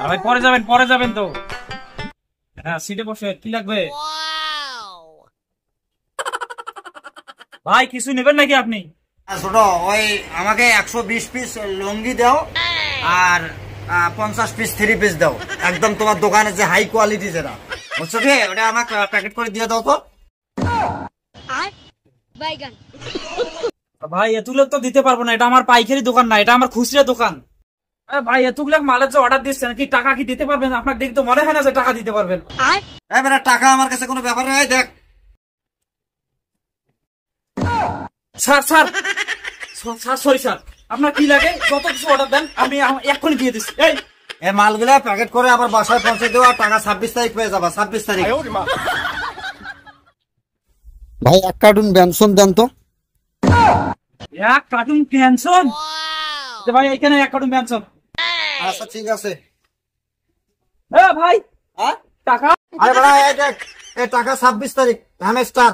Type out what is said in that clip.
ভাই পরে যাবেন তো। হ্যাঁ সিটে বসে, কি লাগবে ভাই? কিছু নেবেন নাকি আপনি? ছোট ওই আমাকে 120 পিস লুঙ্গি দাও আর 50 পিস 3 পিস দাও, একদম তোমার দোকানে যে হাই কোয়ালিটি যেটা, বুঝছো কি? ওটা আমাকে প্যাকেট করে দিয়ে দাও তো। ভাই এতগুলো তো দিতে পারবো না, এটা আমার পাইকারি দোকান না, এটা আমার খুচরা দোকান। ভাই এতগুলো মালের যে অর্ডার দিচ্ছেন, কি টাকা কি দিতে পারবেন? আপনার দেখতে তো মনে হয় না যে টাকা দিতে পারবেন। এবারে টাকা আমার কাছে কোনো ব্যাপার নয়। দেখ sir sir sir sorry sir, আপনার কি লাগে যত কিছু অর্ডার দেন আমি এক্ষুনি দিয়ে দিচ্ছি। এই মালগুলা প্যাকেট করে আবার বাসায় পৌঁছে দেওয়া, টাকা 26 তারিখ পেয়ে যাবা। 26 তারিখ। ভাই 1 কার্টুন ব্যঞ্জন দেন তো। 1 কার্টুন ক্যান্সন? ভাই এখানে 1 কার্টুন ব্যঞ্জন। আচ্ছা ঠিক আছে। ভাই টাকা। আরে বড়া এই দেখ, এই টাকা 26 তারিখ হ্যামস্টার।